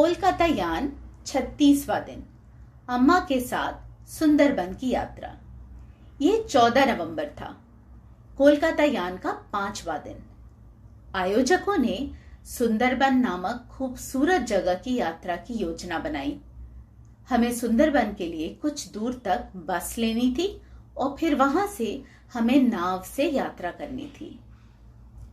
कोलकाता यान 36वां दिन। अम्मा के साथ सुंदरबन की यात्रा। ये 14 नवंबर था। कोलकाता यान का 5वां दिन। आयोजकों ने सुंदरबन नामक खूबसूरत जगह की यात्रा की योजना बनाई। हमें सुंदरबन के लिए कुछ दूर तक बस लेनी थी और फिर वहां से हमें नाव से यात्रा करनी थी।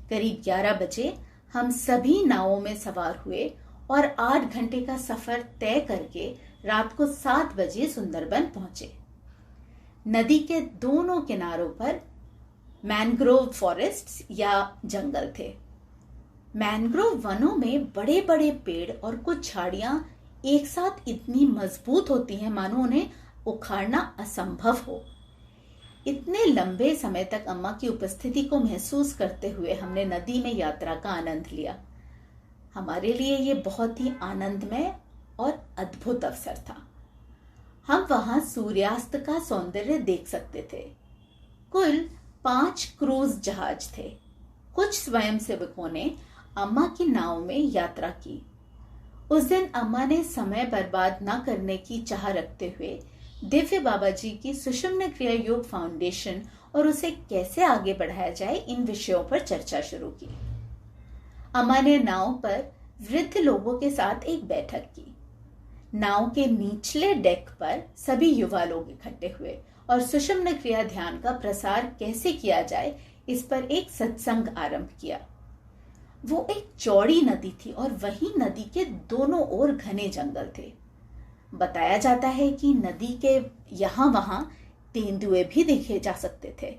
करीब 11 बजे हम सभी नावों में सवार हुए और 8 घंटे का सफर तय करके रात को 7 बजे सुंदरबन पहुंचे। नदी के दोनों किनारों पर मैंग्रोव फॉरेस्ट्स या जंगल थे। मैंग्रोव वनों में बड़े बड़े पेड़ और कुछ झाड़ियां एक साथ इतनी मजबूत होती हैं मानो उन्हें उखाड़ना असंभव हो। इतने लंबे समय तक अम्मा की उपस्थिति को महसूस करते हुए हमने नदी में यात्रा का आनंद लिया। हमारे लिए ये बहुत ही आनंदमय और अद्भुत अवसर था। हम वहां सूर्यास्त का सौंदर्य देख सकते थे। कुल 5 क्रूज जहाज थे। कुछ स्वयंसेवकों ने अम्मा की नाव में यात्रा की। उस दिन अम्मा ने समय बर्बाद न करने की चाह रखते हुए दिव्य बाबा जी की सुषुम्ना क्रिया योग फाउंडेशन और उसे कैसे आगे बढ़ाया जाए इन विषयों पर चर्चा शुरू की। अम्मा ने नाव पर वृद्ध लोगों के साथ एक बैठक की। नाव के निचले डेक पर सभी युवा लोग इकट्ठे हुए और सुषुम्ना क्रिया ध्यान का प्रसार कैसे किया जाए इस पर एक सत्संग आरंभ किया। वो एक चौड़ी नदी थी और वहीं नदी के दोनों ओर घने जंगल थे। बताया जाता है कि नदी के यहाँ वहां तेंदुए भी देखे जा सकते थे।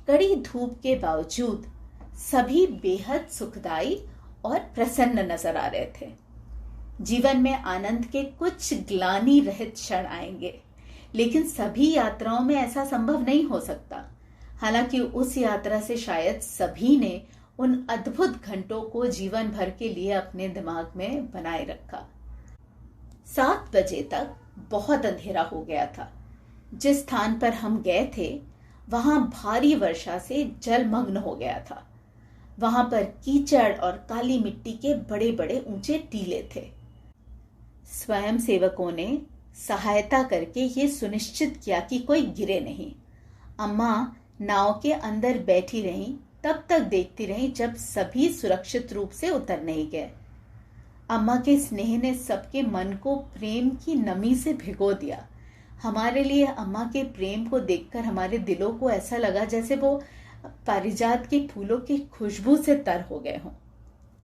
कड़ी धूप के बावजूद सभी बेहद सुखदाई और प्रसन्न नजर आ रहे थे। जीवन में आनंद के कुछ ग्लानि रहित क्षण आएंगे, लेकिन सभी यात्राओं में ऐसा संभव नहीं हो सकता। हालांकि उस यात्रा से शायद सभी ने उन अद्भुत घंटों को जीवन भर के लिए अपने दिमाग में बनाए रखा। 7 बजे तक बहुत अंधेरा हो गया था। जिस स्थान पर हम गए थे वहां भारी वर्षा से जलमग्न हो गया था। वहां पर कीचड़ और काली मिट्टी के बड़े बड़े ऊंचे टीले थे। स्वयं सेवकों ने सहायता करके ये सुनिश्चित किया कि कोई गिरे नहीं। अम्मा नाव के अंदर बैठी रहीं, तब तक देखती रही जब सभी सुरक्षित रूप से उतर नहीं गए। अम्मा के स्नेह ने सबके मन को प्रेम की नमी से भिगो दिया। हमारे लिए अम्मा के प्रेम को देखकर हमारे दिलों को ऐसा लगा जैसे वो पारिजात के फूलों की खुशबू से तर हो गए हों।